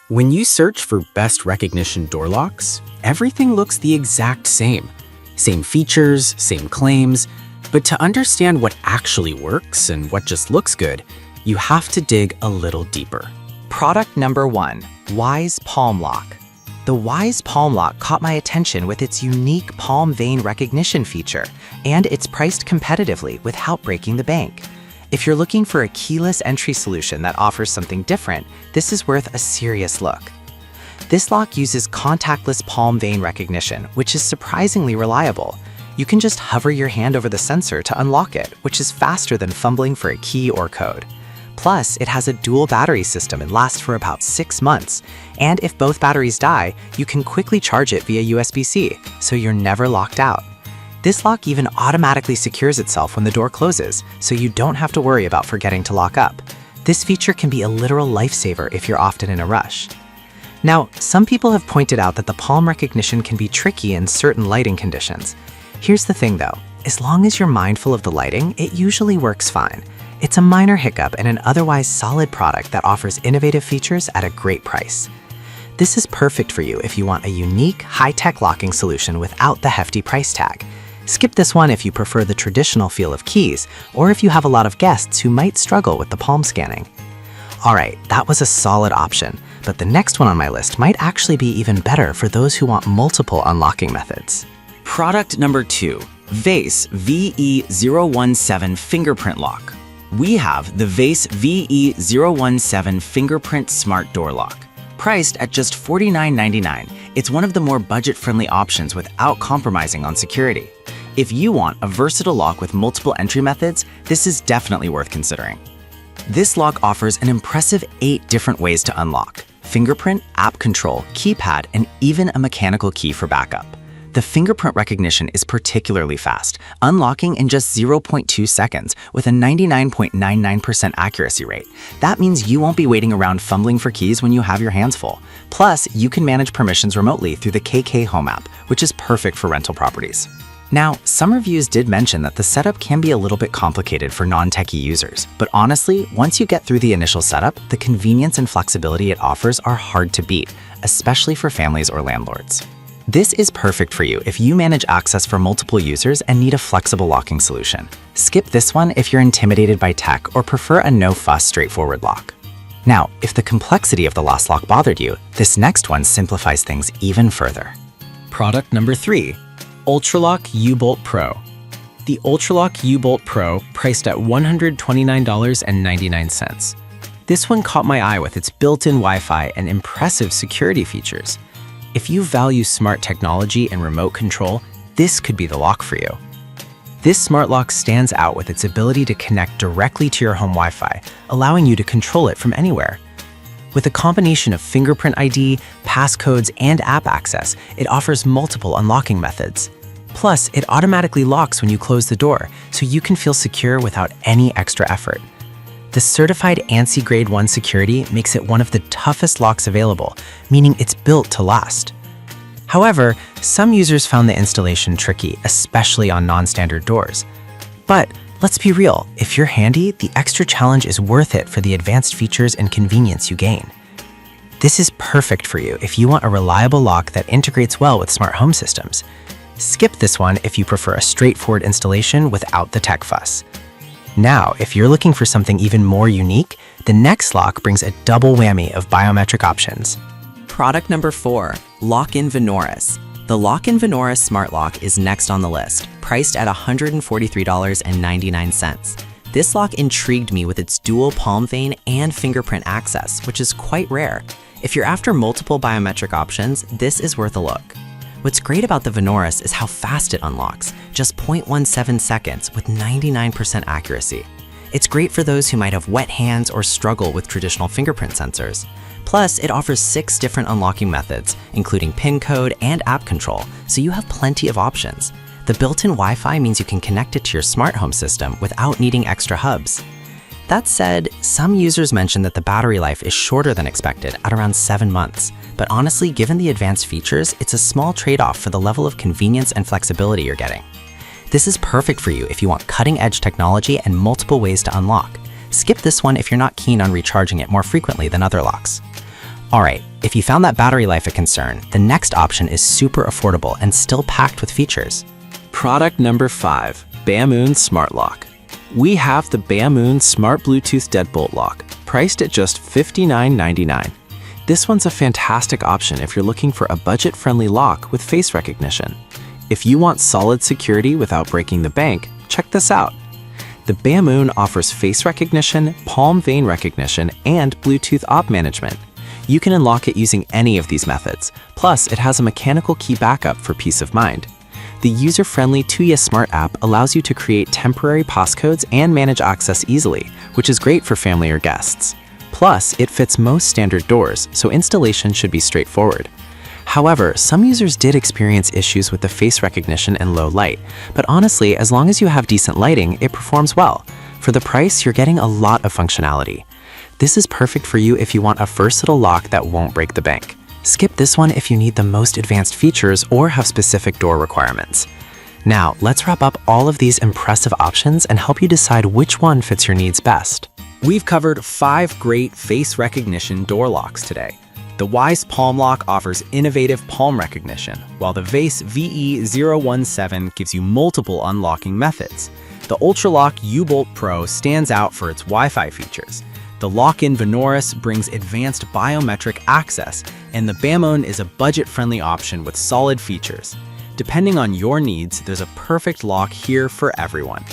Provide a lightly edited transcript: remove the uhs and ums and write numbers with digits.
When you search for best recognition door locks, everything looks the exact same. Same features, same claims, but to understand what actually works and what just looks good, you have to dig a little deeper. Product number 1, Wise Palm Lock. The Wise Palm Lock caught my attention with its unique palm vein recognition feature, and it's priced competitively without breaking the bank. If you're looking for a keyless entry solution that offers something different, this is worth a serious look. This lock uses contactless palm vein recognition, which is surprisingly reliable. You can just hover your hand over the sensor to unlock it, which is faster than fumbling for a key or code. Plus, it has a dual battery system and lasts for about 6 months. And if both batteries die, you can quickly charge it via USB-C, so you're never locked out. This lock even automatically secures itself when the door closes, so you don't have to worry about forgetting to lock up. This feature can be a literal lifesaver if you're often in a rush. Now, some people have pointed out that the palm recognition can be tricky in certain lighting conditions. Here's the thing though, as long as you're mindful of the lighting, it usually works fine. It's a minor hiccup in an otherwise solid product that offers innovative features at a great price. This is perfect for you if you want a unique, high-tech locking solution without the hefty price tag. Skip this one if you prefer the traditional feel of keys, or if you have a lot of guests who might struggle with the palm scanning. Alright, that was a solid option, but the next one on my list might actually be even better for those who want multiple unlocking methods. Product number 2, Vase VE017 Fingerprint Lock. We have the Vase VE017 Fingerprint Smart Door Lock. Priced at just $49.99, it's one of the more budget-friendly options without compromising on security. If you want a versatile lock with multiple entry methods, this is definitely worth considering. This lock offers an impressive 8 different ways to unlock: fingerprint, app control, keypad, and even a mechanical key for backup. The fingerprint recognition is particularly fast, unlocking in just 0.2 seconds with a 99.99% accuracy rate. That means you won't be waiting around fumbling for keys when you have your hands full. Plus, you can manage permissions remotely through the KK Home app, which is perfect for rental properties. Now, some reviews did mention that the setup can be a little bit complicated for non-techie users, but honestly, once you get through the initial setup, the convenience and flexibility it offers are hard to beat, especially for families or landlords. This is perfect for you if you manage access for multiple users and need a flexible locking solution. Skip this one if you're intimidated by tech or prefer a no-fuss, straightforward lock. Now, if the complexity of the last lock bothered you, this next one simplifies things even further. Product number 3, Ultralock U-Bolt Pro. The Ultralock U-Bolt Pro, priced at $129.99. This one caught my eye with its built-in Wi-Fi and impressive security features. If you value smart technology and remote control, this could be the lock for you. This smart lock stands out with its ability to connect directly to your home Wi-Fi, allowing you to control it from anywhere. With a combination of fingerprint ID, passcodes, and app access, it offers multiple unlocking methods. Plus, it automatically locks when you close the door, so you can feel secure without any extra effort. The certified ANSI Grade 1 security makes it one of the toughest locks available, meaning it's built to last. However, some users found the installation tricky, especially on non-standard doors. But let's be real, if you're handy, the extra challenge is worth it for the advanced features and convenience you gain. This is perfect for you if you want a reliable lock that integrates well with smart home systems. Skip this one if you prefer a straightforward installation without the tech fuss. Now, if you're looking for something even more unique, the next lock brings a double whammy of biometric options. Product number 4, Lock-in Venoris. The Lock-in Venoris Smart Lock is next on the list, priced at $143.99. This lock intrigued me with its dual palm vein and fingerprint access, which is quite rare. If you're after multiple biometric options, this is worth a look. What's great about the Venoris is how fast it unlocks, just 0.17 seconds with 99% accuracy. It's great for those who might have wet hands or struggle with traditional fingerprint sensors. Plus, it offers 6 different unlocking methods, including PIN code and app control, so you have plenty of options. The built-in Wi-Fi means you can connect it to your smart home system without needing extra hubs. That said, some users mentioned that the battery life is shorter than expected at around 7 months. But honestly, given the advanced features, it's a small trade-off for the level of convenience and flexibility you're getting. This is perfect for you if you want cutting-edge technology and multiple ways to unlock. Skip this one if you're not keen on recharging it more frequently than other locks. Alright, If you found that battery life a concern, the next option is super affordable and still packed with features. Product number 5, Biometric Smart Lock. We have the Biometric Smart Bluetooth Deadbolt Lock, priced at just $59.99. This one's a fantastic option if you're looking for a budget-friendly lock with face recognition. If you want solid security without breaking the bank, check this out. The Biometric offers face recognition, palm vein recognition, and Bluetooth op management. You can unlock it using any of these methods. Plus, it has a mechanical key backup for peace of mind. The user-friendly Tuya Smart app allows you to create temporary passcodes and manage access easily, which is great for family or guests. Plus, it fits most standard doors, so installation should be straightforward. However, some users did experience issues with the face recognition in low light, but honestly, as long as you have decent lighting, it performs well. For the price, you're getting a lot of functionality. This is perfect for you if you want a versatile lock that won't break the bank. Skip this one if you need the most advanced features or have specific door requirements. Now, let's wrap up all of these impressive options and help you decide which one fits your needs best. We've covered 5 great face recognition door locks today. The Wyze Palm Lock offers innovative palm recognition, while the Vase VE017 gives you multiple unlocking methods. The Ultralock U-Bolt Pro stands out for its Wi-Fi features. The lock-in Venoris brings advanced biometric access, and the Bamone is a budget-friendly option with solid features. Depending on your needs, there's a perfect lock here for everyone.